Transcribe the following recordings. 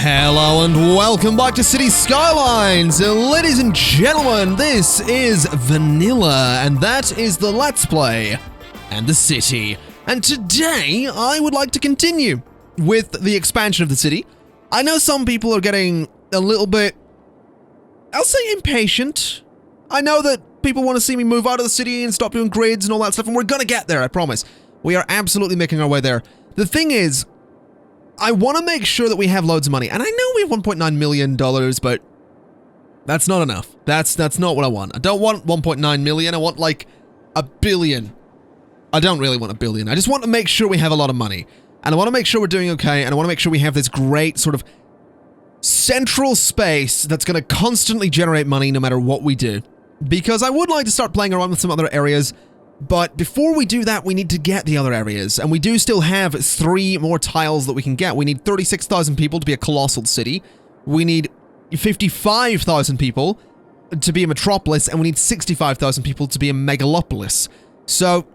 Hello and welcome back to City Skylines! Ladies and gentlemen, this is Vanilla, and that is the Let's Play and the city. And today, I would like to continue with the expansion of the city. I know some people are getting a little bit, I'll say impatient. I know that people want to see me move out of the city and stop doing grids and all that stuff, and we're gonna get there, I promise. We are absolutely making our way there. The thing is, I want to make sure that we have loads of money, and I know we have $1.9 million, but that's not enough. That's not what I want. I don't want 1.9 million, I want like a billion. I don't really want a billion. I just want to make sure we have a lot of money, and I want to make sure we're doing okay, and I want to make sure we have this great sort of central space that's going to constantly generate money no matter what we do. Because I would like to start playing around with some other areas, but before we do that, we need to get the other areas, and we do still have 3 more tiles that we can get. We need 36,000 people to be a colossal city, we need 55,000 people to be a metropolis, and we need 65,000 people to be a megalopolis. So,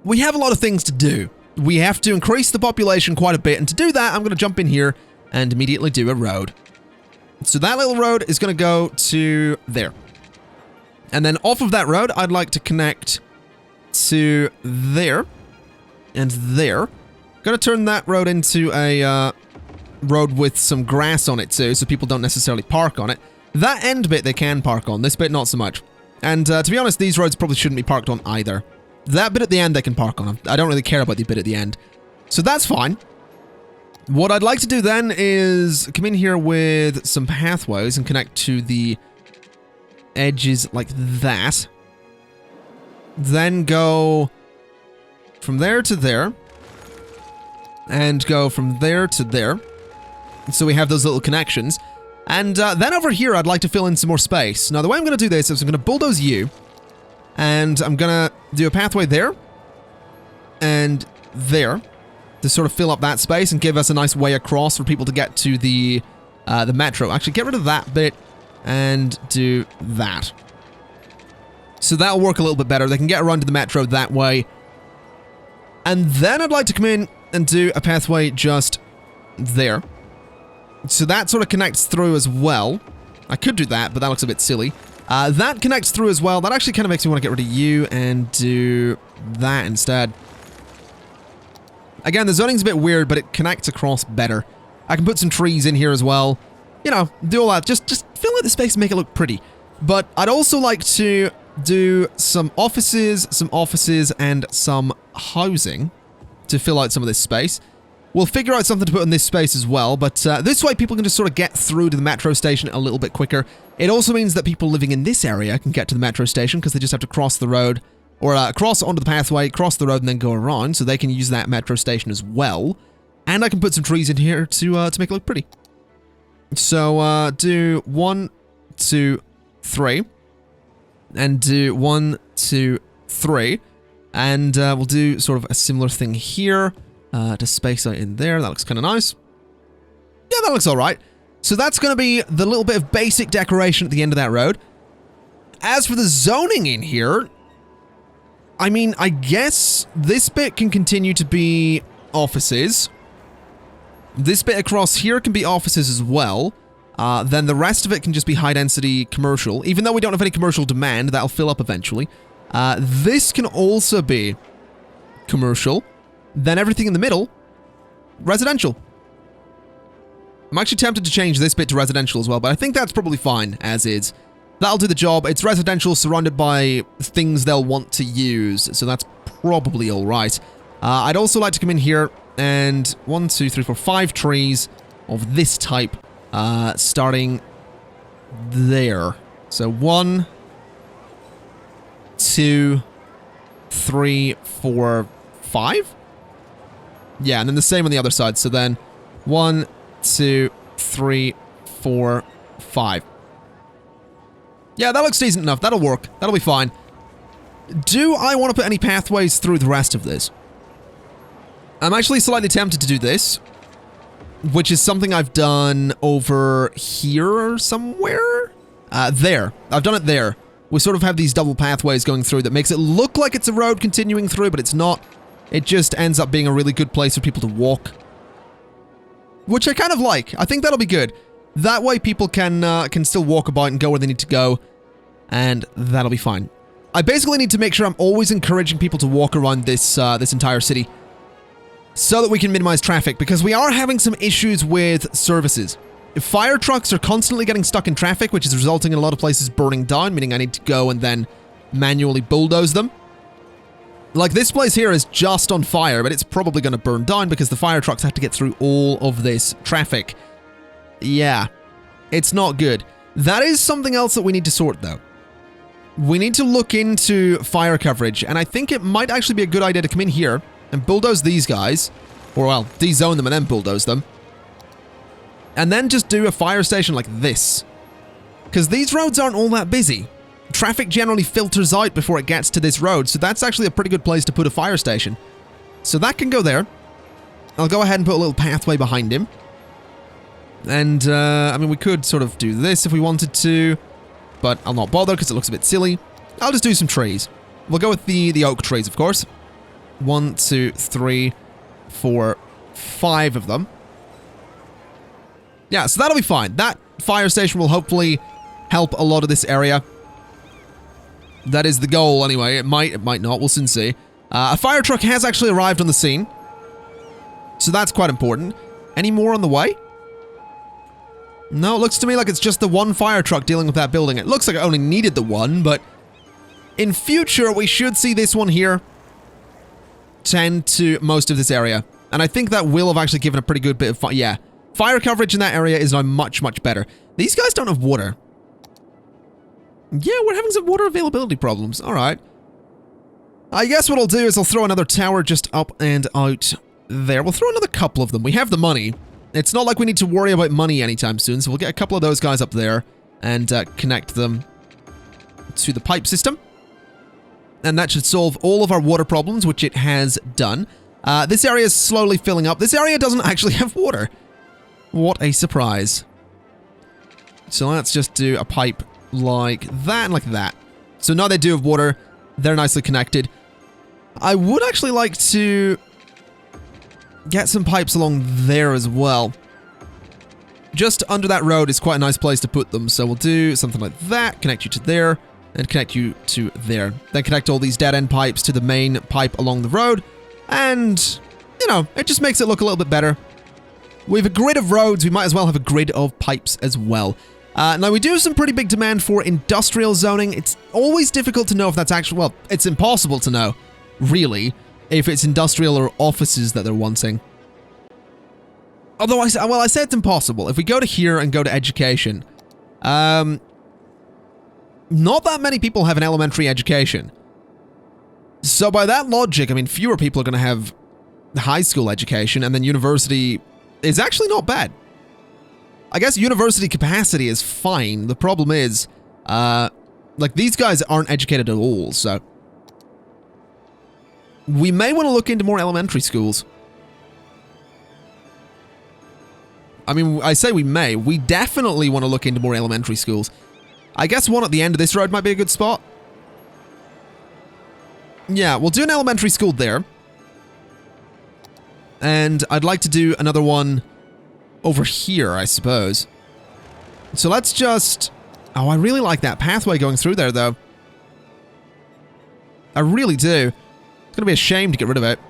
we have a lot of things to do. We have to increase the population quite a bit, and to do that, I'm going to jump in here and immediately do a road. So that little road is going to go to there. And then off of that road, I'd like to connect to there and there. Gonna turn that road into a road with some grass on it too, so people don't necessarily park on it. That end bit they can park on, this bit not so much. And to be honest, these roads probably shouldn't be parked on either. That bit at the end they can park on. I don't really care about the bit at the end. So that's fine. What I'd like to do then is come in here with some pathways and connect to the edges like that, then go from there to there, and go from there to there, so we have those little connections. And then over here I'd like to fill in some more space. Now the way I'm going to do this is I'm going to bulldoze you, and I'm going to do a pathway there, and there, to sort of fill up that space and give us a nice way across for people to get to the metro. Actually, get rid of that bit, and do that. So that'll work a little bit better. They can get around to the metro that way. And then I'd like to come in and do a pathway just there. So that sort of connects through as well. I could do that, but that looks a bit silly. That connects through as well. That actually kind of makes me want to get rid of you and do that instead. Again, the zoning's a bit weird, but it connects across better. I can put some trees in here as well. You know, do all that. Just fill out the space and make it look pretty. But I'd also like to do some offices, and some housing to fill out some of this space. We'll figure out something to put in this space as well, but this way people can just sort of get through to the metro station a little bit quicker. It also means that people living in this area can get to the metro station because they just have to cross the road, or cross onto the pathway, cross the road, and then go around, so they can use that metro station as well. And I can put some trees in here to make it look pretty. So, do 1, 2, 3, and do 1, 2, 3, and we'll do sort of a similar thing here, to space out in there. That looks kind of nice. Yeah, that looks alright. So that's going to be the little bit of basic decoration at the end of that road. As for the zoning in here, I mean, I guess this bit can continue to be offices. This bit across here can be offices as well. Then the rest of it can just be high-density commercial. Even though we don't have any commercial demand, that'll fill up eventually. This can also be commercial. Then everything in the middle, residential. I'm actually tempted to change this bit to residential as well, but I think that's probably fine as is. That'll do the job. It's residential surrounded by things they'll want to use, so that's probably alright. I'd also like to come in here and 1, 2, 3, 4, 5 trees of this type, starting there. So 1, 2, 3, 4, 5? Yeah, and then the same on the other side. So then 1, 2, 3, 4, 5. Yeah, that looks decent enough. That'll work. That'll be fine. Do I want to put any pathways through the rest of this? I'm actually slightly tempted to do this, which is something I've done over here somewhere? There. I've done it there. We sort of have these double pathways going through that makes it look like it's a road continuing through, but it's not. It just ends up being a really good place for people to walk. which I kind of like. I think that'll be good. That way people can still walk about and go where they need to go, and that'll be fine. I basically need to make sure I'm always encouraging people to walk around this entire city so that we can minimize traffic, because we are having some issues with services. Fire trucks are constantly getting stuck in traffic, which is resulting in a lot of places burning down, meaning I need to go and then manually bulldoze them. Like, this place here is just on fire, but it's probably going to burn down because the fire trucks have to get through all of this traffic. Yeah, it's not good. That is something else that we need to sort, though. We need to look into fire coverage, and I think it might actually be a good idea to come in here and bulldoze these guys. Or, well, de-zone them and then bulldoze them. And then just do a fire station like this. Because these roads aren't all that busy. Traffic generally filters out before it gets to this road, so that's actually a pretty good place to put a fire station. So that can go there. I'll go ahead and put a little pathway behind him. And, I mean, we could sort of do this if we wanted to, but I'll not bother because it looks a bit silly. I'll just do some trees. We'll go with the oak trees, of course. 1, 2, 3, 4, 5 of them. Yeah, so that'll be fine. That fire station will hopefully help a lot of this area. That is the goal, anyway. It might not. We'll soon see. A fire truck has actually arrived on the scene, so that's quite important. Any more on the way? No, it looks to me like it's just the one fire truck dealing with that building. It looks like it only needed the one, but in future, we should see this one here tend to most of this area. And I think that will have actually given a pretty good bit of fire. Yeah, fire coverage in that area is now much, much better. These guys don't have water. Yeah, we're having some water availability problems. All right. I guess what I'll do is I'll throw another tower just up and out there. We'll throw another couple of them. We have the money. It's not like we need to worry about money anytime soon, so we'll get a couple of those guys up there and connect them to the pipe system. And that should solve all of our water problems, which it has done. This area is slowly filling up. This area doesn't actually have water. What a surprise. So let's just do a pipe like that and like that. So now they do have water. They're nicely connected. I would actually like to get some pipes along there as well. Just under that road is quite a nice place to put them. So we'll do something like that. Connect you to there and connect you to there. Then connect all these dead-end pipes to the main pipe along the road. And, you know, it just makes it look a little bit better. We have a grid of roads. We might as well have a grid of pipes as well. Now, we do have some pretty big demand for industrial zoning. It's always difficult to know if that's actually... Well, it's impossible to know, really, if it's industrial or offices that they're wanting. Although, I say it's impossible. If we go to here and go to education, not that many people have an elementary education. So by that logic, I mean, fewer people are going to have high school education, and then university is actually not bad. I guess university capacity is fine. The problem is, like, these guys aren't educated at all, so... We may want to look into more elementary schools. I mean, I say we may. We definitely want to look into more elementary schools. I guess one at the end of this road might be a good spot. Yeah, we'll do an elementary school there. And I'd like to do another one over here, I suppose. So let's just... Oh, I really like that pathway going through there, though. I really do. It's going to be a shame to get rid of it.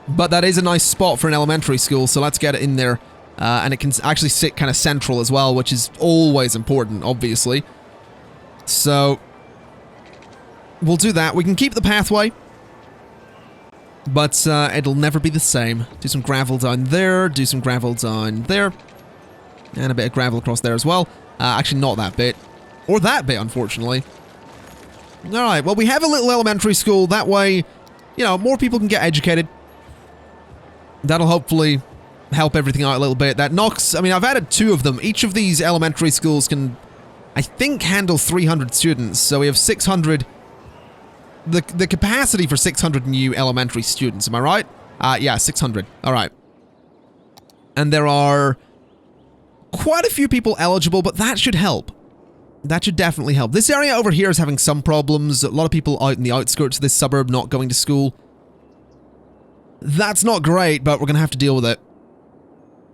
But that is a nice spot for an elementary school, so let's get it in there. And it can actually sit kind of central as well, which is always important, obviously. So... We'll do that. We can keep the pathway. But it'll never be the same. Do some gravel down there. Do some gravel down there. And a bit of gravel across there as well. Actually, not that bit. Or that bit, unfortunately. Alright, well, we have a little elementary school. That way, you know, more people can get educated. That'll hopefully help everything out a little bit. That knocks... I mean, I've added 2 of them. Each of these elementary schools can, I think, handle 300 students. So we have 600... The capacity for 600 new elementary students, am I right? Yeah, 600. Alright. And there are quite a few people eligible, but that should help. That should definitely help. This area over here is having some problems. A lot of people out in the outskirts of this suburb not going to school. That's not great, but we're going to have to deal with it.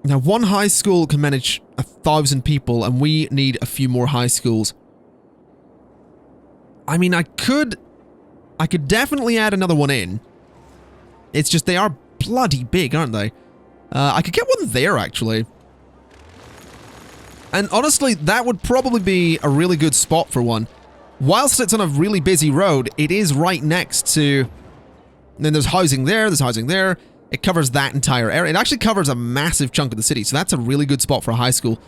Now, one high school can manage 1,000 people, and we need a few more high schools. I mean, I could definitely add another one in. It's just they are bloody big, aren't they? I could get one there, actually. And honestly, that would probably be a really good spot for one. Whilst it's on a really busy road, it is right next to... And then there's housing there, there's housing there. It covers that entire area. It actually covers a massive chunk of the city, so that's a really good spot for a high school.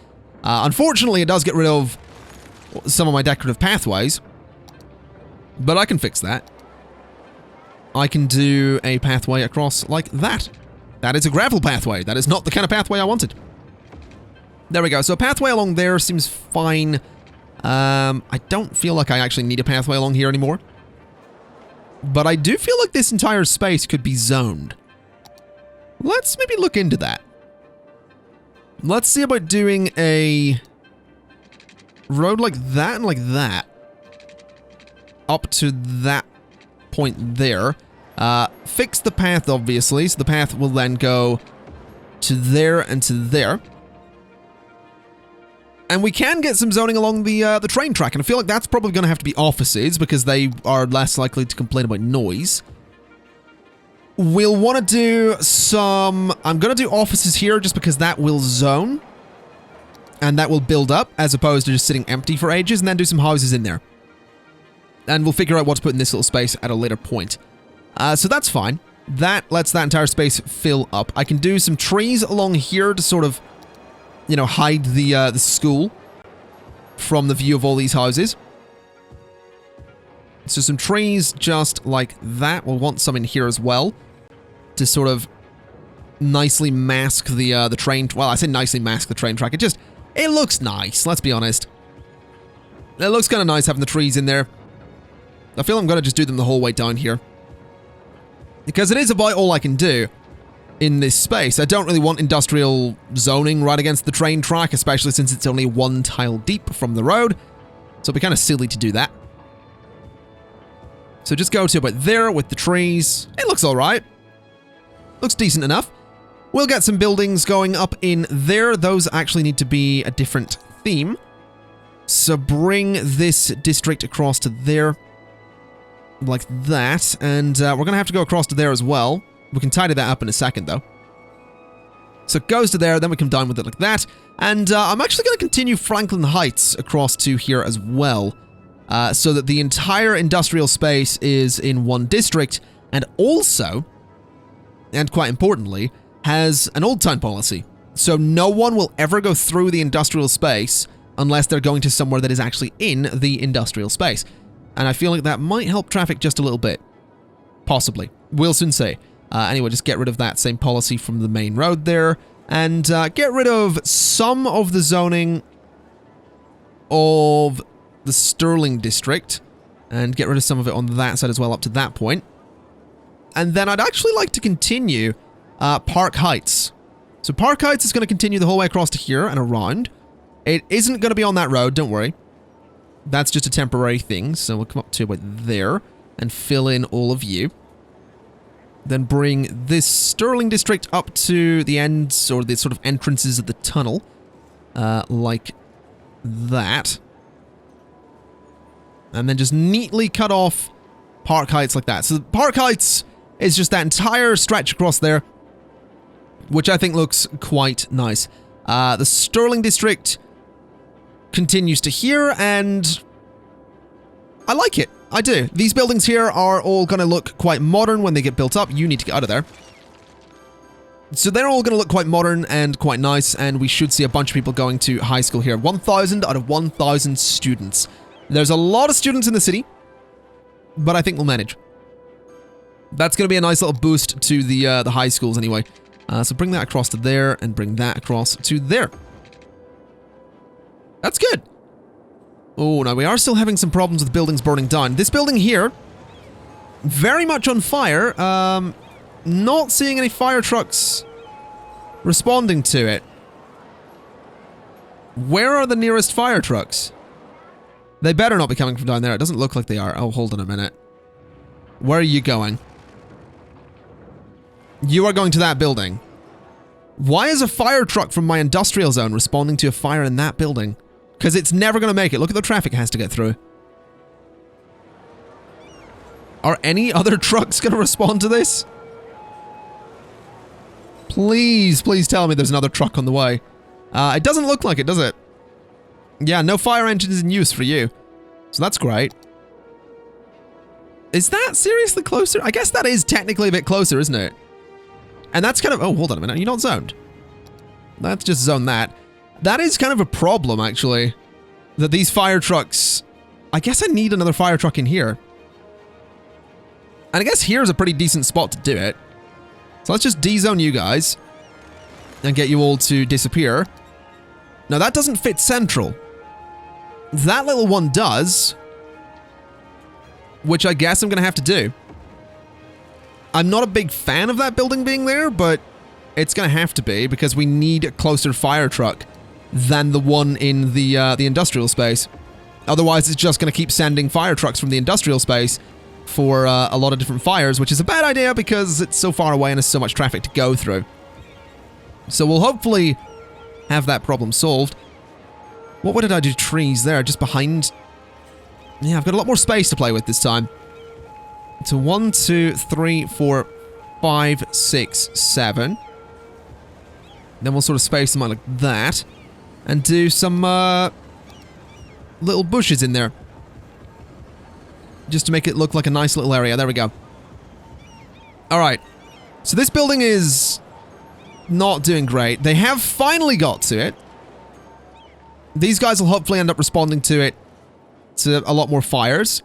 Unfortunately, it does get rid of some of my decorative pathways. But I can fix that. I can do a pathway across like that. That is a gravel pathway. That is not the kind of pathway I wanted. There we go. So a pathway along there seems fine. I don't feel like I actually need a pathway along here anymore. But I do feel like this entire space could be zoned. Let's maybe look into that. Let's see about doing a road like that and like that. Up to that point there. Fix the path, obviously. So the path will then go to there and to there. And we can get some zoning along the train track, and I feel like that's probably going to have to be offices because they are less likely to complain about noise. We'll want to do some... I'm going to do offices here just because that will zone. And that will build up as opposed to just sitting empty for ages, and then do some houses in there. And we'll figure out what to put in this little space at a later point. So that's fine. That lets that entire space fill up. I can do some trees along here to sort of, you know, hide the school from the view of all these houses. So some trees just like that. We'll want some in here as well to sort of nicely mask the train. Well, I say nicely mask the train track. It looks nice. Let's be honest. It looks kind of nice having the trees in there. I feel I'm going to just do them the whole way down here. Because it is about all I can do in this space. I don't really want industrial zoning right against the train track, especially since it's only one tile deep from the road. So it'd be kind of silly to do that. So just go to about there with the trees. It looks alright. Looks decent enough. We'll get some buildings going up in there. Those actually need to be a different theme. So bring this district across to there. Like that. And we're going to have to go across to there as well. We can tidy that up in a second, though. So it goes to there, then we come down with it like that. And I'm actually going to continue Franklin Heights across to here as well. So that the entire industrial space is in one district. And also, and quite importantly, has an old town policy. So no one will ever go through the industrial space unless they're going to somewhere that is actually in the industrial space. And I feel like that might help traffic just a little bit. Possibly. We'll soon see. Anyway, just get rid of that same policy from the main road there. And get rid of some of the zoning of the Sterling district. And get rid of some of it on that side as well up to that point. And then I'd actually like to continue Park Heights. So Park Heights is going to continue the whole way across to here and around. It isn't going to be on that road, don't worry. That's just a temporary thing, so we'll come up to about there and fill in all of you. Then bring this Sterling district up to the ends, or the sort of entrances of the tunnel, like that. And then just neatly cut off Park Heights like that. So Park Heights is just that entire stretch across there, which I think looks quite nice. The Sterling district continues to here, and I like it. I do. These buildings here are all going to look quite modern when they get built up. You need to get out of there. So they're all going to look quite modern and quite nice, and we should see a bunch of people going to high school here. 1,000 out of 1,000 students. There's a lot of students in the city, but I think we'll manage. That's going to be a nice little boost to the high schools anyway. So bring that across to there, and bring that across to there. That's good. Oh, now we are still having some problems with buildings burning down. This building here, very much on fire. Not seeing any fire trucks responding to it. Where are the nearest fire trucks? They better not be coming from down there. It doesn't look like they are. Oh, hold on a minute. Where are you going? You are going to that building. Why is a fire truck from my industrial zone responding to a fire in that building? Because it's never going to make it. Look at the traffic it has to get through. Are any other trucks going to respond to this? Please, please tell me there's another truck on the way. It doesn't look like it, does it? Yeah, no fire engines in use for you. So that's great. Is that seriously closer? I guess that is technically a bit closer, isn't it? And that's kind of... Oh, hold on a minute. You're not zoned. Let's just zone that. That is kind of a problem, actually. That these fire trucks... I guess I need another fire truck in here. And I guess here's a pretty decent spot to do it. So let's just de-zone you guys. And get you all to disappear. Now that doesn't fit central. That little one does. Which I guess I'm going to have to do. I'm not a big fan of that building being there, but it's going to have to be because we need a closer fire truck than the one in the industrial space. Otherwise, it's just going to keep sending fire trucks from the industrial space for a lot of different fires, which is a bad idea because it's so far away and there's so much traffic to go through. So we'll hopefully have that problem solved. What did I do? Trees there, just behind... Yeah, I've got a lot more space to play with this time. So 1, 2, 3, 4, 5, 6, 7. Then we'll sort of space them out like that. And do some little bushes in there. Just to make it look like a nice little area. There we go. Alright. So this building is not doing great. They have finally got to it. These guys will hopefully end up responding to it. To a lot more fires.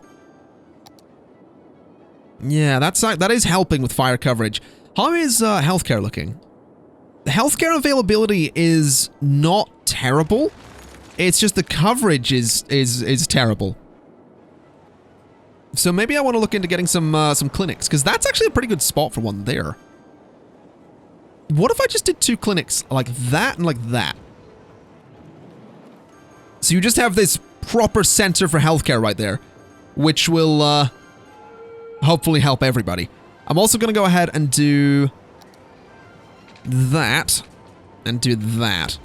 Yeah, that is helping with fire coverage. How is healthcare looking? The healthcare availability is not terrible. It's just the coverage is terrible. So maybe I want to look into getting some clinics, because that's actually a pretty good spot for one there. What if I just did 2 clinics like that and like that? So you just have this proper center for healthcare right there, which will hopefully help everybody. I'm also going to go ahead and do that and do that.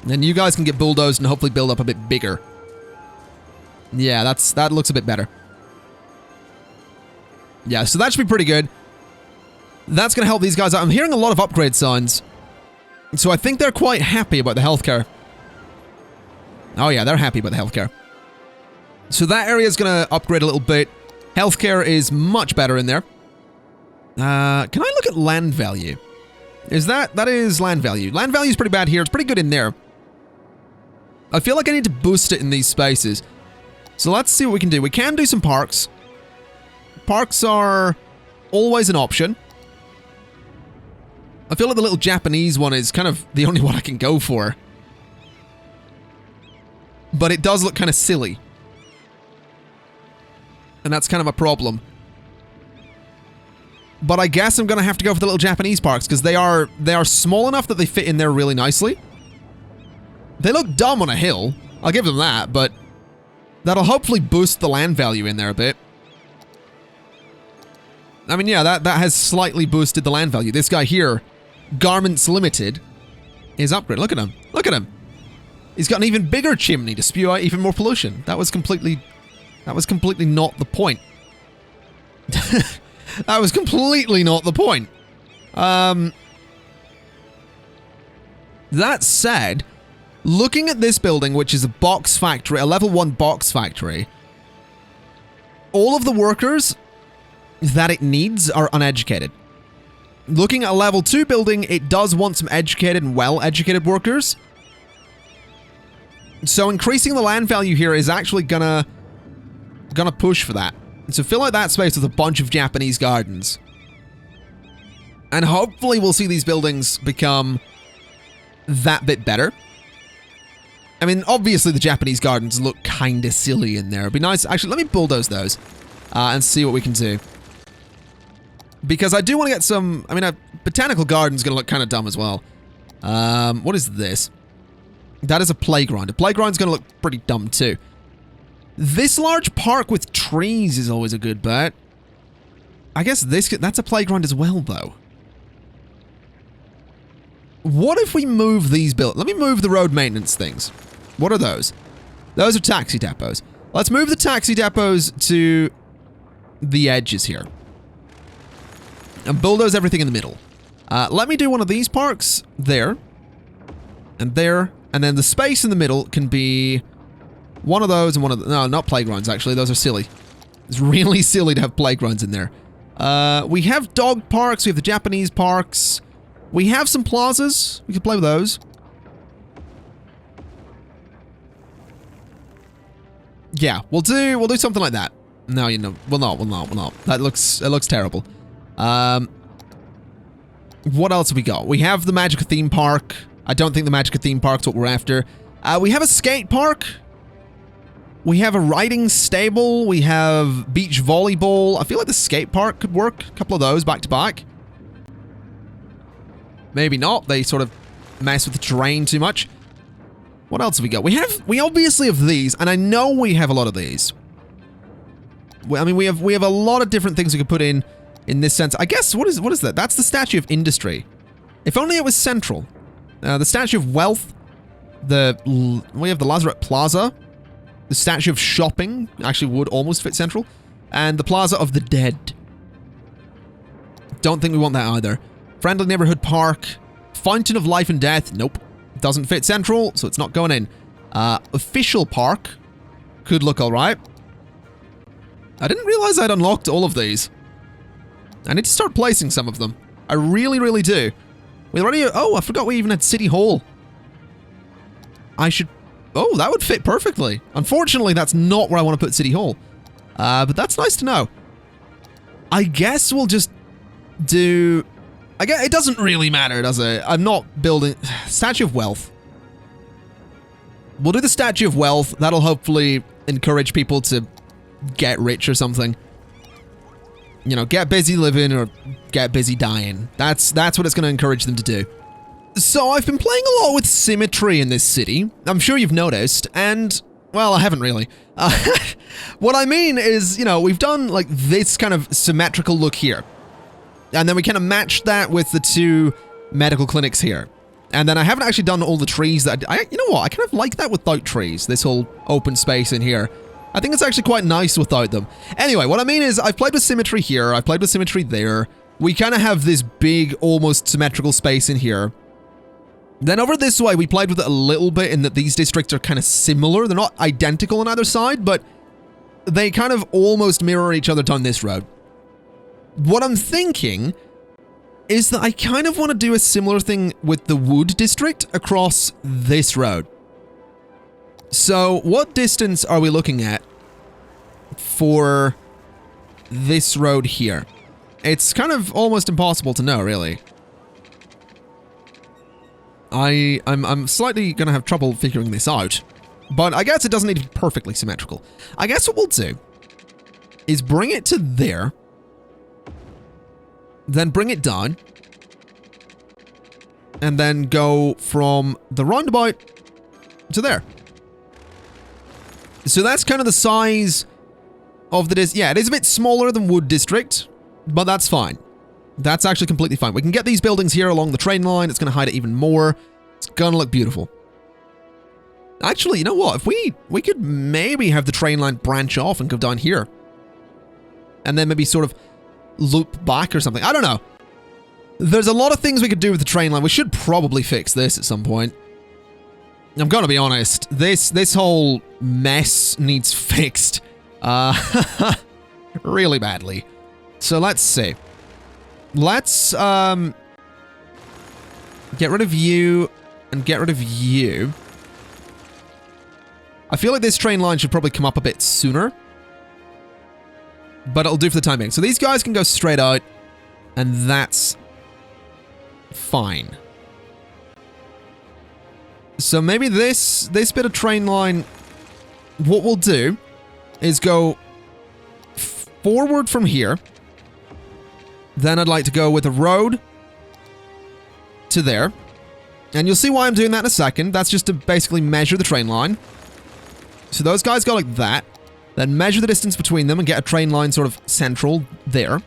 Then you guys can get bulldozed and hopefully build up a bit bigger. Yeah, that looks a bit better. Yeah, so that should be pretty good. That's going to help these guys out. I'm hearing a lot of upgrade signs. So I think they're quite happy about the healthcare. Oh yeah, they're happy about the healthcare. So that area is going to upgrade a little bit. Healthcare is much better in there. Can I look at land value? That is land value. Land value is pretty bad here. It's pretty good in there. I feel like I need to boost it in these spaces. So let's see what we can do. We can do some parks. Parks are always an option. I feel like the little Japanese one is kind of the only one I can go for. But it does look kind of silly. And that's kind of a problem. But I guess I'm going to have to go for the little Japanese parks, because they are small enough that they fit in there really nicely. They look dumb on a hill. I'll give them that, but that'll hopefully boost the land value in there a bit. I mean, yeah, that has slightly boosted the land value. This guy here, Garments Limited, is upgraded. Look at him. Look at him. He's got an even bigger chimney to spew out even more pollution. That was completely not the point. That was completely not the point. That said, looking at this building, which is a box factory, a level 1 box factory, all of the workers that it needs are uneducated. Looking at a level 2 building, it does want some educated and well-educated workers. So increasing the land value here is actually gonna push for that. So fill out that space with a bunch of Japanese gardens. And hopefully we'll see these buildings become that bit better. I mean, obviously the Japanese gardens look kinda silly in there. It'd be nice. Actually, let me bulldoze those and see what we can do. Because I do want to get some... I mean, a botanical garden's going to look kind of dumb as well. What is this? That is a playground. A playground's going to look pretty dumb too. This large park with trees is always a good bet. I guess that's a playground as well, though. what if we move these buildings? Let me move the road maintenance things. What are those? Those are taxi depots. Let's move the taxi depots to the edges here. And bulldoze everything in the middle. Let me do one of these parks there. And there. And then the space in the middle can be one of those and one of the... No, not playgrounds, actually. Those are silly. It's really silly to have playgrounds in there. We have dog parks. We have the Japanese parks. We have some plazas. We can play with those. Yeah, we'll do something like that. No, you know, we'll not. It looks terrible. What else have we got? We have the Magica theme park. I don't think the Magica theme park's what we're after. We have a skate park. We have a riding stable. We have beach volleyball. I feel like the skate park could work. A couple of those back to back. Maybe not. They sort of mess with the terrain too much. What else have we got? We obviously have these, and I know we have a lot of these. I mean, we have a lot of different things we could put in this sense. I guess, what is that? That's the Statue of Industry. If only it was central. The Statue of Wealth. We have the Lazarette Plaza. The Statue of Shopping actually would almost fit central. And the Plaza of the Dead. Don't think we want that either. Friendly Neighborhood Park. Fountain of Life and Death. Nope. Doesn't fit central, so it's not going in. Official Park. Could look alright. I didn't realize I'd unlocked all of these. I need to start placing some of them. I really, really do. We already... Oh, I forgot we even had City Hall. I should... Oh, that would fit perfectly. Unfortunately, that's not where I want to put City Hall. But that's nice to know. I guess we'll just do... I guess it doesn't really matter, does it? I'm not building... Statue of Wealth. We'll do the Statue of Wealth. That'll hopefully encourage people to get rich or something. You know, get busy living or get busy dying. That's what it's going to encourage them to do. So I've been playing a lot with symmetry in this city. I'm sure you've noticed, and... Well, I haven't really. What I mean is, you know, we've done, like, this kind of symmetrical look here. And then we kind of matched that with the two medical clinics here. And then I haven't actually done all the trees that you know what? I kind of like that without trees, this whole open space in here. I think it's actually quite nice without them. Anyway, what I mean is I've played with symmetry here. I've played with symmetry there. We kind of have this big, almost symmetrical space in here. Then over this way, we played with it a little bit in that these districts are kind of similar. They're not identical on either side, but they kind of almost mirror each other down this road. What I'm thinking is that I kind of want to do a similar thing with the Wood district across this road. So what distance are we looking at for this road here? It's kind of almost impossible to know, really. I'm slightly going to have trouble figuring this out, but I guess it doesn't need to be perfectly symmetrical. I guess what we'll do is bring it to there, then bring it down, and then go from the roundabout to there. So that's kind of the size of the... Yeah, it is a bit smaller than Wood District, but that's fine. That's actually completely fine. We can get these buildings here along the train line. It's going to hide it even more. It's going to look beautiful. Actually, you know what? If we could maybe have the train line branch off and go down here. And then maybe sort of loop back or something. I don't know. There's a lot of things we could do with the train line. We should probably fix this at some point. I'm going to be honest. This whole mess needs fixed. Really badly. So let's see. Let's get rid of you and get rid of you. I feel like this train line should probably come up a bit sooner. But it'll do for the time being. So these guys can go straight out, and that's fine. So maybe this bit of train line, what we'll do is go forward from here. Then I'd like to go with a road to there. And you'll see why I'm doing that in a second. That's just to basically measure the train line. So those guys go like that. Then measure the distance between them and get a train line sort of central there.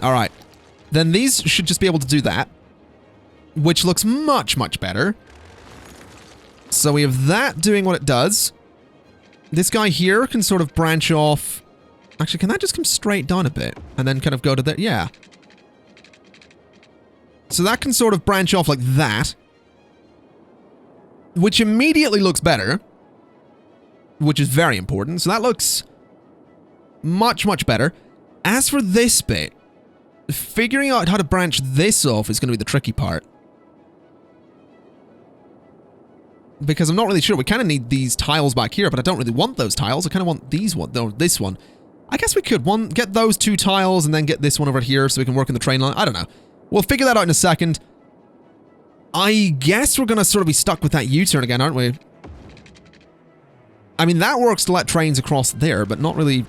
Alright. Then these should just be able to do that. which looks much, much better. So we have that doing what it does. This guy here can sort of branch off. Actually, can that just come straight down a bit and then kind of go to there? Yeah. So that can sort of branch off like that, which immediately looks better, which is very important. So that looks much, much better. As for this bit, figuring out how to branch this off is going to be the tricky part. Because I'm not really sure. We kind of need these tiles back here, but I don't really want those tiles. I kind of want these one, or this one. I guess we could get those 2 tiles and then get this one over here so we can work in the train line. I don't know. We'll figure that out in a second. I guess we're going to sort of be stuck with that U-turn again, aren't we? I mean, that works to let trains across there, but not really...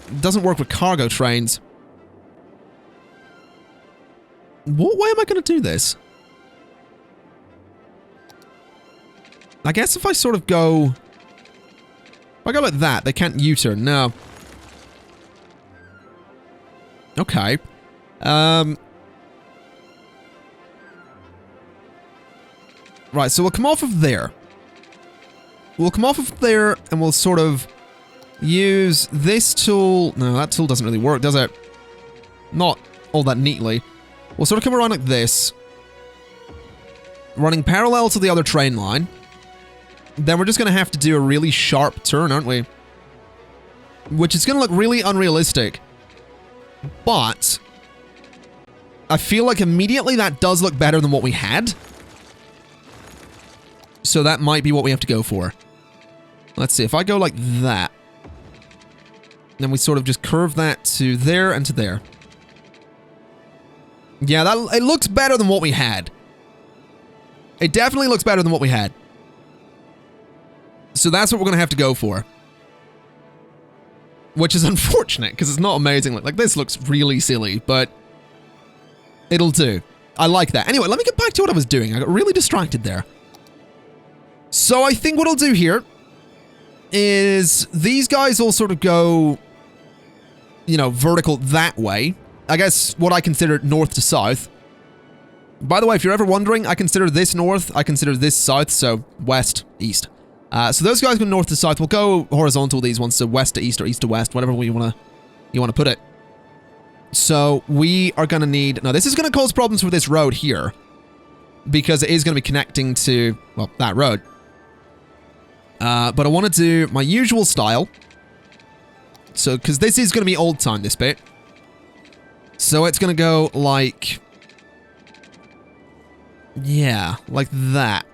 It doesn't work with cargo trains. What way am I going to do this? I guess if I sort of go... If I go like that, they can't U-turn. No. Okay. Right, so we'll come off of there. We'll come off of there, and we'll sort of use this tool. No, that tool doesn't really work, does it? Not all that neatly. We'll sort of come around like this, running parallel to the other train line. Then we're just going to have to do a really sharp turn, aren't we? Which is going to look really unrealistic. But I feel like immediately that does look better than what we had. So that might be what we have to go for. Let's see, if I go like that, then we sort of just curve that to there and to there. Yeah, it looks better than what we had. It definitely looks better than what we had. So that's what we're going to have to go for. Which is unfortunate, because it's not amazing. Like, this looks really silly, but it'll do. I like that. Anyway, let me get back to what I was doing. I got really distracted there. So I think what I'll do here is these guys all sort of go, you know, vertical that way. I guess what I consider north to south. By the way, if you're ever wondering, I consider this north, I consider this south, so west, east. So those guys go north to south. We'll go horizontal, these ones, so west to east or east to west, whatever way you want to put it. So we are going to need... Now, this is going to cause problems for this road here, because it is going to be connecting to, well, that road. But I want to do my usual style. So, because this is going to be old time, this bit. So it's going to go like... Yeah, like that.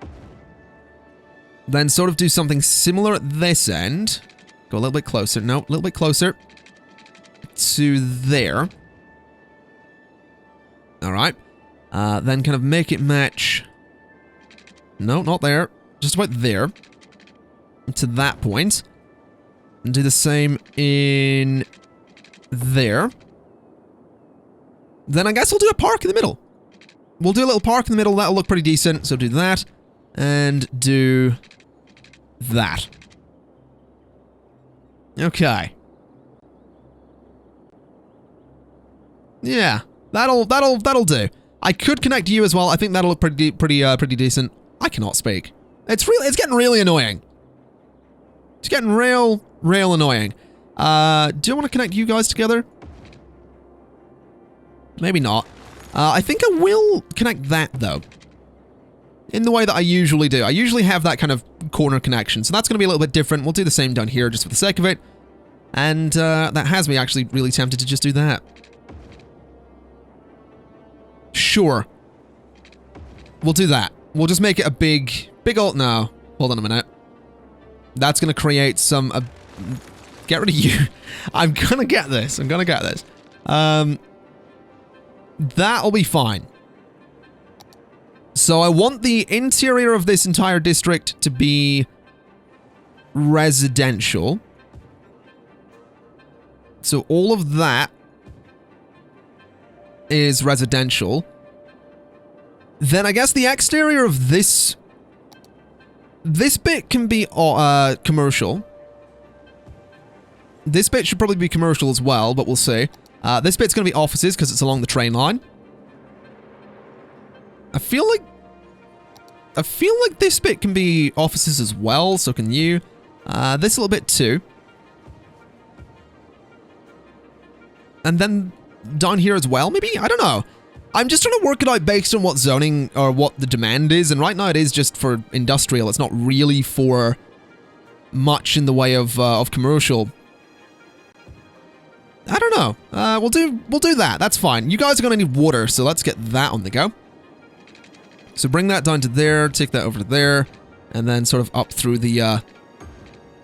Then sort of do something similar at this end. Go a little bit closer. No, a little bit closer. To there. Alright. Then kind of make it match... No, not there. Just about there. To that point. And do the same in... there. Then I guess we'll do a park in the middle. We'll do a little park in the middle. That'll look pretty decent. So do that. And do... that. Okay. Yeah, that'll do. I could connect you as well. I think that'll look pretty decent. I cannot speak. It's getting really annoying. It's getting real annoying. Do I want to connect you guys together? Maybe not. I think I will connect that though. In the way that I usually do. I usually have that kind of corner connection, so that's going to be a little bit different. We'll do the same down here just for the sake of it. And that has me actually really tempted to just do that. Sure. We'll do that. We'll just make it a big old... No. Hold on a minute. That's going to create some... get rid of you. I'm going to get this. I'm going to get this. That'll be fine. So I want the interior of this entire district to be residential. So all of that is residential. Then I guess the exterior of this bit can be commercial. This bit should probably be commercial as well, but we'll see. This bit's going to be offices because it's along the train line. I feel like this bit can be offices as well, so can you. This little bit too. And then down here as well, maybe? I don't know. I'm just trying to work it out based on what zoning or what the demand is, and right now it is just for industrial. It's not really for much in the way of commercial. I don't know. We'll do that. That's fine. You guys are gonna need water, so let's get that on the go. So bring that down to there, take that over to there, and then sort of up through the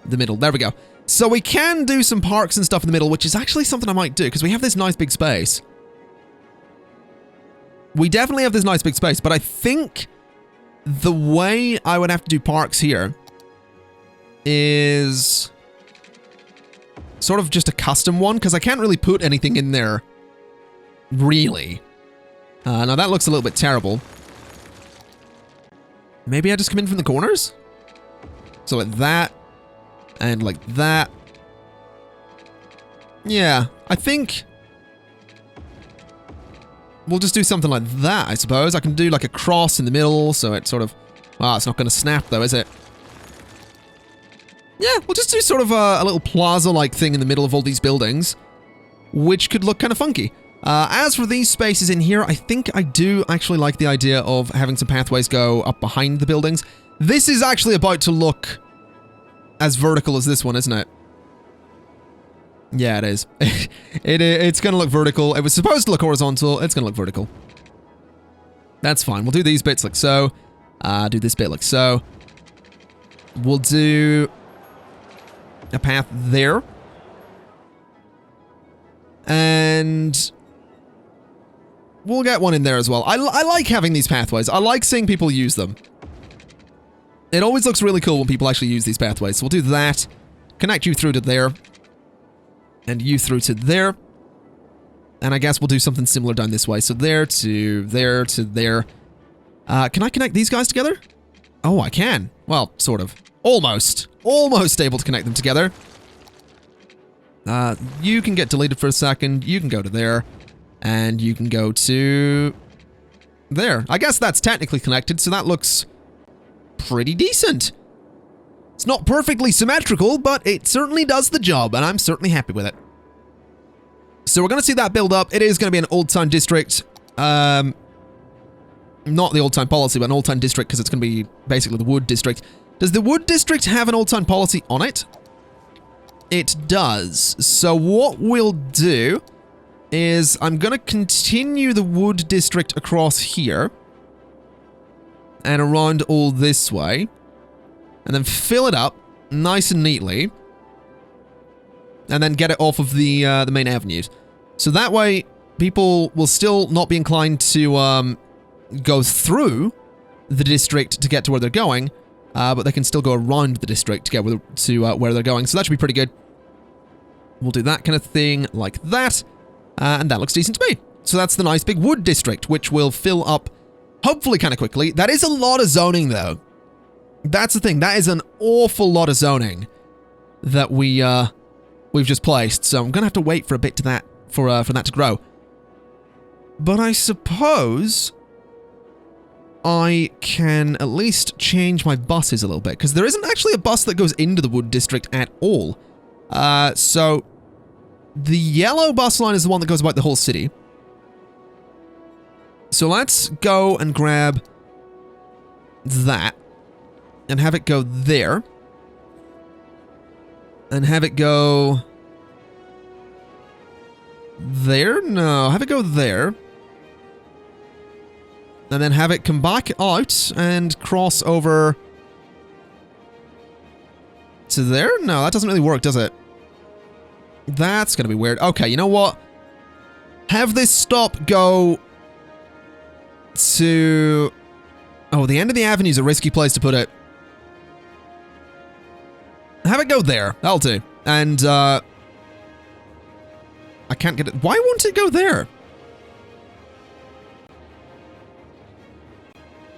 middle. There we go. So we can do some parks and stuff in the middle, which is actually something I might do, because we have this nice big space. We definitely have this nice big space, but I think the way I would have to do parks here is sort of just a custom one, because I can't really put anything in there, really. Now that looks a little bit terrible. Maybe I just come in from the corners? So like that, and like that. Yeah, I think we'll just do something like that, I suppose. I can do like a cross in the middle, so it sort of... Wow, it's not going to snap though, is it? Yeah, we'll just do sort of a little plaza-like thing in the middle of all these buildings, which could look kind of funky. As for these spaces in here, I think I do actually like the idea of having some pathways go up behind the buildings. This is actually about to look as vertical as this one, isn't it? Yeah, it is. It's going to look vertical. It was supposed to look horizontal. It's going to look vertical. That's fine. We'll do these bits like so. Do this bit like so. We'll do a path there. And we'll get one in there as well. I like having these pathways. I like seeing people use them. It always looks really cool when people actually use these pathways. So we'll do that. Connect you through to there. And you through to there. And I guess we'll do something similar down this way. So there to there to there. Can I connect these guys together? Oh, I can. Well, sort of. Almost. Almost able to connect them together. You can get deleted for a second. You can go to there. And you can go to there. I guess that's technically connected, so that looks pretty decent. It's not perfectly symmetrical, but it certainly does the job, and I'm certainly happy with it. So we're going to see that build up. It is going to be an old town district. Not the old town policy, but an old town district, because it's going to be basically the wood district. Does the wood district have an old town policy on it? It does. So what we'll do is I'm going to continue the wood district across here and around all this way, and then fill it up nice and neatly, and then get it off of the main avenues. So that way, people will still not be inclined to go through the district to get to where they're going, but they can still go around the district to get where they're going. So that should be pretty good. We'll do that kind of thing like that. And that looks decent to me. So that's the nice big wood district, which will fill up hopefully kind of quickly. That is a lot of zoning, though. That's the thing. That is an awful lot of zoning that we've just placed. So I'm going to have to wait for a bit for that to grow. But I suppose I can at least change my buses a little bit, because there isn't actually a bus that goes into the wood district at all. So the yellow bus line is the one that goes about the whole city. So let's go and grab that and have it go there. And have it go there? No, have it go there. And then have it come back out and cross over to there? No, that doesn't really work, does it? That's going to be weird. Okay, you know what? Have this stop go to... Oh, the end of the avenue is a risky place to put it. Have it go there. That'll do. And, I can't get it... Why won't it go there?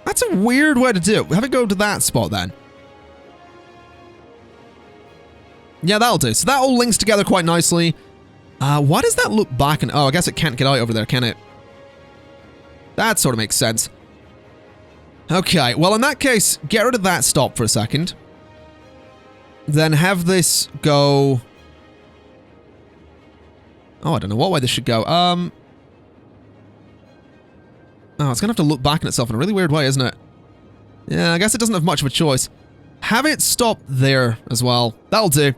That's a weird way to do it. Have it go to that spot, then. Yeah, that'll do. So that all links together quite nicely. Why does that look back and... Oh, I guess it can't get out over there, can it? That sort of makes sense. Okay, well in that case, get rid of that stop for a second. Then have this go... Oh, I don't know what way this should go. Oh, it's gonna have to look back on itself in a really weird way, isn't it? Yeah, I guess it doesn't have much of a choice. Have it stop there as well. That'll do.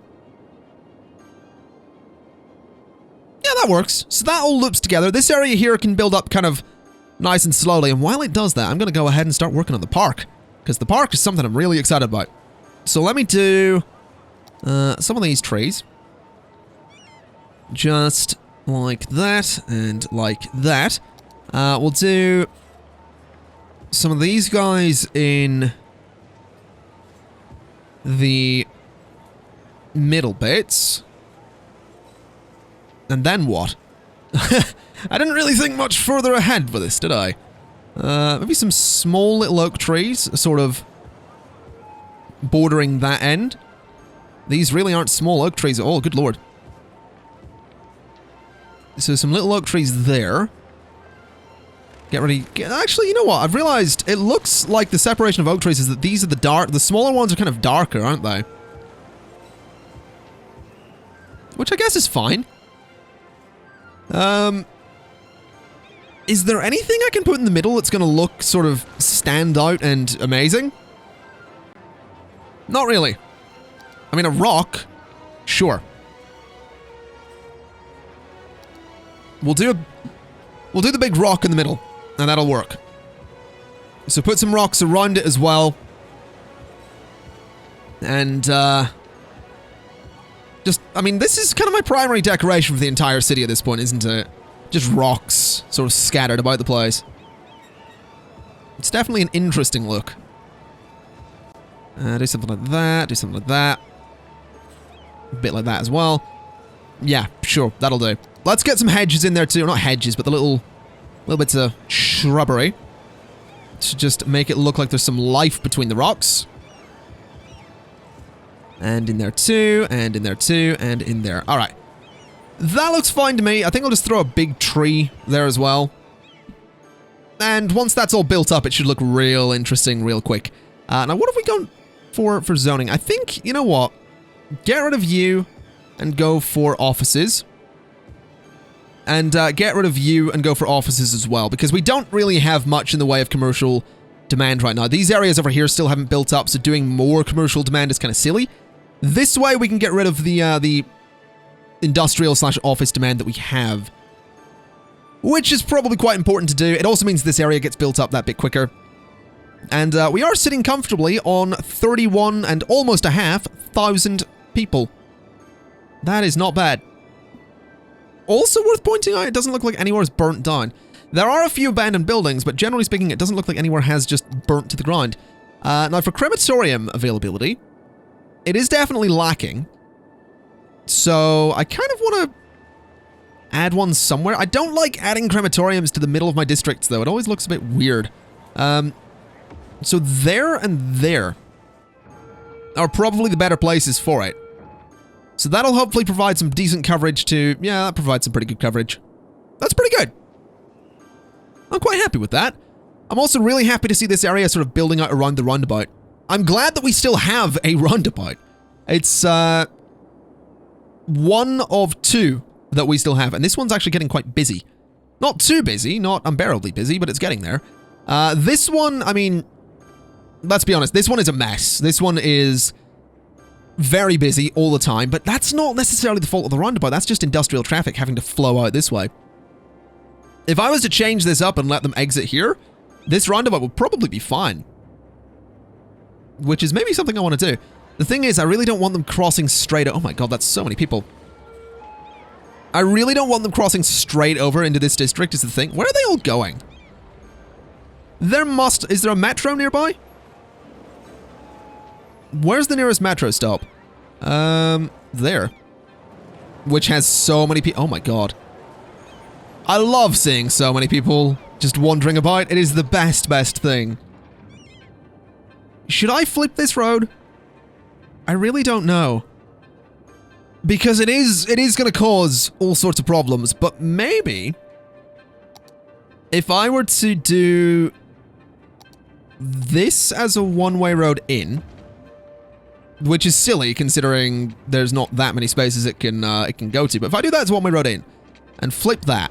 Yeah, that works. So that all loops together. This area here can build up kind of nice and slowly, and while it does that, I'm gonna go ahead and start working on the park. Because the park is something I'm really excited about. So let me do some of these trees. Just like that, and like that. We'll do some of these guys in the middle bits. And then what? I didn't really think much further ahead for this, did I? Maybe some small little oak trees, sort of bordering that end. These really aren't small oak trees at all, good lord. So some little oak trees there. Get ready. Actually, you know what? I've realized it looks like the separation of oak trees is that these are the smaller ones are kind of darker, aren't they? Which I guess is fine. Is there anything I can put in the middle that's going to look sort of stand out and amazing? Not really. I mean, a rock, sure. We'll do the big rock in the middle, and that'll work. So put some rocks around it as well. And, just, I mean, this is kind of my primary decoration for the entire city at this point, isn't it? Just rocks, sort of scattered about the place. It's definitely an interesting look. Do something like that, do something like that. A bit like that as well. Yeah, sure, that'll do. Let's get some hedges in there too. Not hedges, but the little bits of shrubbery. To just make it look like there's some life between the rocks. And in there too, and in there too, and in there. Alright. That looks fine to me. I think I'll just throw a big tree there as well. And once that's all built up, it should look real interesting real quick. Now, what have we gone for zoning? I think, you know what? Get rid of you and go for offices. And get rid of you and go for offices as well, because we don't really have much in the way of commercial demand right now. These areas over here still haven't built up, so doing more commercial demand is kind of silly. This way we can get rid of the industrial/office demand that we have, which is probably quite important to do. It also means this area gets built up that bit quicker. And we are sitting comfortably on 31 and almost a half thousand people. That is not bad. Also worth pointing out, it doesn't look like anywhere is burnt down. There are a few abandoned buildings, but generally speaking, it doesn't look like anywhere has just burnt to the ground. Now, for crematorium availability, it is definitely lacking. So, I kind of want to add one somewhere. I don't like adding crematoriums to the middle of my districts, though. It always looks a bit weird. So there and there are probably the better places for it. So that'll hopefully provide some decent coverage to... Yeah, that provides some pretty good coverage. That's pretty good. I'm quite happy with that. I'm also really happy to see this area sort of building out around the roundabout. I'm glad that we still have a roundabout. It's, one of two that we still have, and this one's actually getting quite busy. Not too busy, not unbearably busy, but it's getting there. This one, I mean, let's be honest, this one is a mess. This one is very busy all the time, but that's not necessarily the fault of the roundabout. That's just industrial traffic having to flow out this way. If I was to change this up and let them exit here, this roundabout would probably be fine. Which is maybe something I want to do. The thing is, I really don't want them crossing straight... Oh my god, that's so many people. I really don't want them crossing straight over into this district is the thing. Where are they all going? Is there a metro nearby? Where's the nearest metro stop? There. Which has so many people. Oh my god. I love seeing so many people just wandering about. It is the best thing. Should I flip this road? I really don't know. Because it is going to cause all sorts of problems, but maybe if I were to do this as a one-way road in, which is silly considering there's not that many spaces it can go to. But if I do that as a one-way road in and flip that,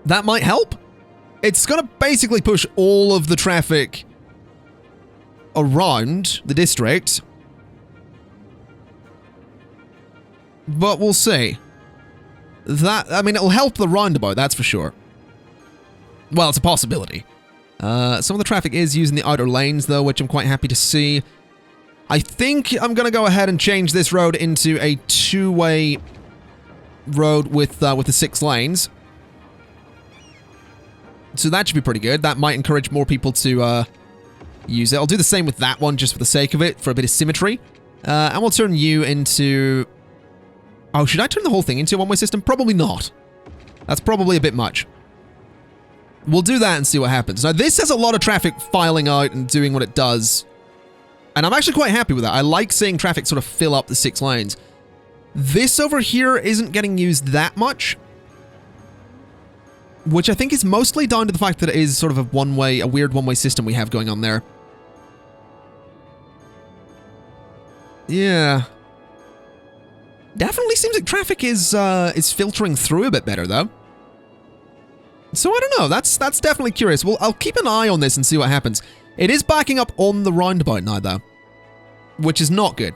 that might help. It's going to basically push all of the traffic around the district. But we'll see. That, I mean, it'll help the roundabout, that's for sure. Well, it's a possibility. Some of the traffic is using the outer lanes, though, which I'm quite happy to see. I think I'm going to go ahead and change this road into a two-way road with the 6 lanes. So that should be pretty good. That might encourage more people to use it. I'll do the same with that one, just for the sake of it, for a bit of symmetry. And we'll turn you into... Oh, should I turn the whole thing into a one-way system? Probably not. That's probably a bit much. We'll do that and see what happens. Now, this has a lot of traffic filing out and doing what it does. And I'm actually quite happy with that. I like seeing traffic sort of fill up the 6 lanes. This over here isn't getting used that much, which I think is mostly down to the fact that it is sort of a weird one-way system we have going on there. Yeah. Definitely seems like traffic is filtering through a bit better, though. So I don't know, that's definitely curious. Well, I'll keep an eye on this and see what happens. It is backing up on the roundabout now, though, which is not good.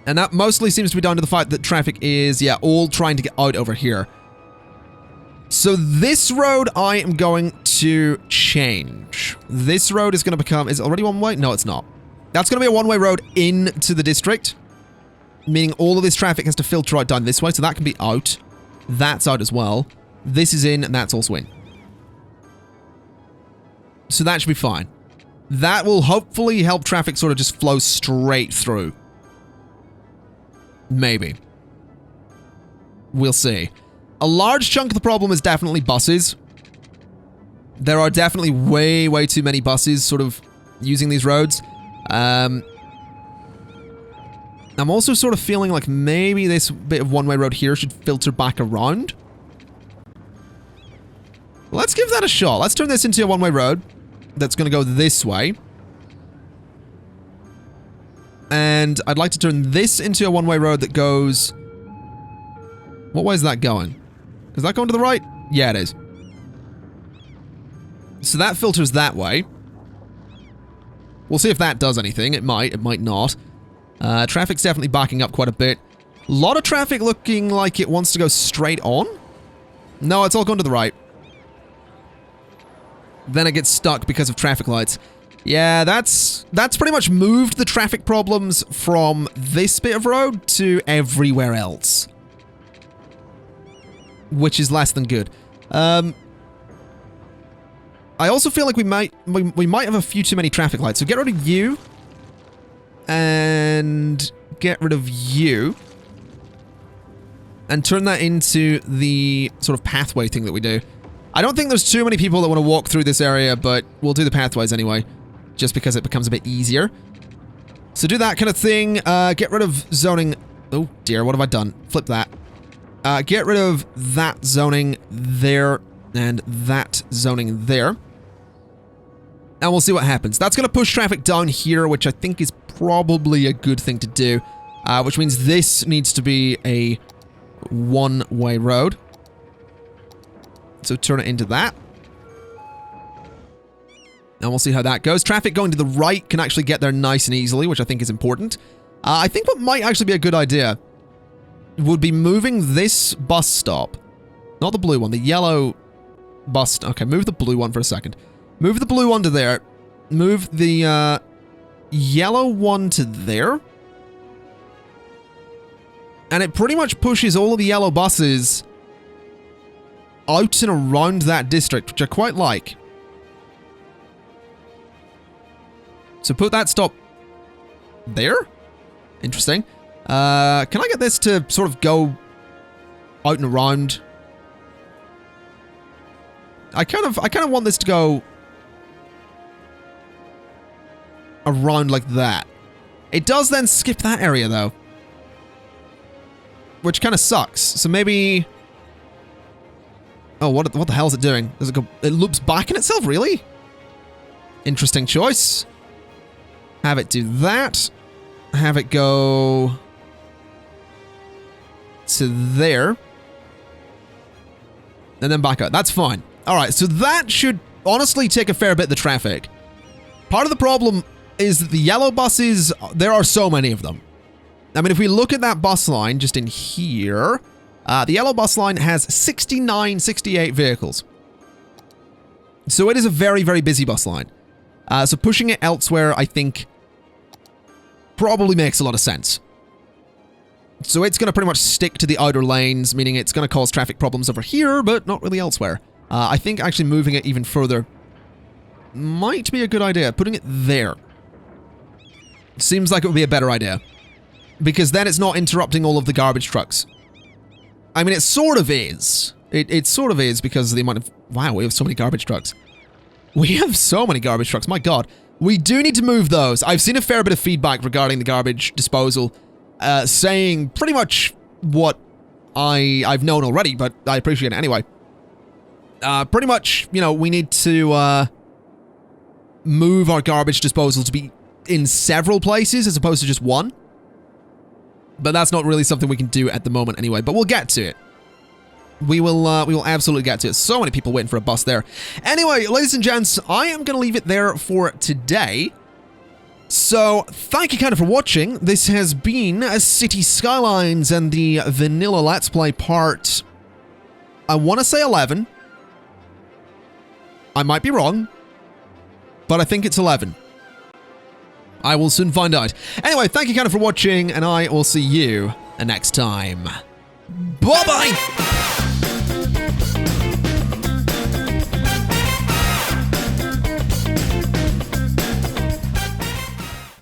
And that mostly seems to be down to the fact that traffic is, yeah, all trying to get out over here. So this road I am going to change. This road is going to become... Is it already one-way? No, it's not. That's going to be a one-way road into the district, meaning all of this traffic has to filter out down this way, so that can be out. That's out as well. This is in, and that's also in. So that should be fine. That will hopefully help traffic sort of just flow straight through. Maybe. We'll see. A large chunk of the problem is definitely buses. There are definitely way, way too many buses sort of using these roads. I'm also sort of feeling like maybe this bit of one-way road here should filter back around. Let's give that a shot. Let's turn this into a one-way road that's going to go this way. And I'd like to turn this into a one-way road that goes... What way is that going? Is that going to the right? Yeah, it is. So that filters that way. We'll see if that does anything. It might not. Traffic's definitely backing up quite a bit. A lot of traffic looking like it wants to go straight on. No, it's all going to the right. Then it gets stuck because of traffic lights. Yeah, that's pretty much moved the traffic problems from this bit of road to everywhere else. Which is less than good. I also feel like we might have a few too many traffic lights. So get rid of you. And get rid of you. And turn that into the sort of pathway thing that we do. I don't think there's too many people that want to walk through this area, but we'll do the pathways anyway. Just because it becomes a bit easier. So do that kind of thing. Get rid of zoning. Oh dear, what have I done? Flip that. Get rid of that zoning there and that zoning there. And we'll see what happens. That's going to push traffic down here, which I think is probably a good thing to do. Which means this needs to be a one-way road. So turn it into that. And we'll see how that goes. Traffic going to the right can actually get there nice and easily, which I think is important. I think what might actually be a good idea would be moving this bus stop. Not the blue one, the yellow bus... Okay, move the blue one for a second. Move the blue one to there. Move the yellow one to there. And it pretty much pushes all of the yellow buses out and around that district, which I quite like. So put that stop there. Interesting. Can I get this to sort of go out and around? I kind of want this to go around like that. It does then skip that area though, which kind of sucks. So maybe... Oh, what the hell is it doing? Does it go... It loops back in itself, really? Interesting choice. Have it do that. Have it go to there. And then back out. That's fine. All right, so that should honestly take a fair bit of the traffic. Part of the problem is that the yellow buses, there are so many of them. I mean, if we look at that bus line just in here, the yellow bus line has 68 vehicles. So it is a very, very busy bus line. So pushing it elsewhere, I think, probably makes a lot of sense. So it's going to pretty much stick to the outer lanes, meaning it's going to cause traffic problems over here, but not really elsewhere. I think actually moving it even further might be a good idea. Putting it there seems like it would be a better idea. Because then it's not interrupting all of the garbage trucks. I mean, it sort of is. It sort of is because of the amount of... Wow, we have so many garbage trucks. We have so many garbage trucks, my god. We do need to move those. I've seen a fair bit of feedback regarding the garbage disposal, saying pretty much what I've known already, but I appreciate it anyway. Pretty much, you know, we need to move our garbage disposal to be in several places as opposed to just one. But that's not really something we can do at the moment anyway, but we'll get to it. We will absolutely get to it. So many people waiting for a bus there. Anyway, ladies and gents, I am going to leave it there for today. So, thank you kind of for watching. This has been City Skylines and the Vanilla Let's Play part... I want to say 11. I might be wrong, but I think it's 11. I will soon find out. Anyway, thank you kind of for watching, and I will see you next time. Bye-bye!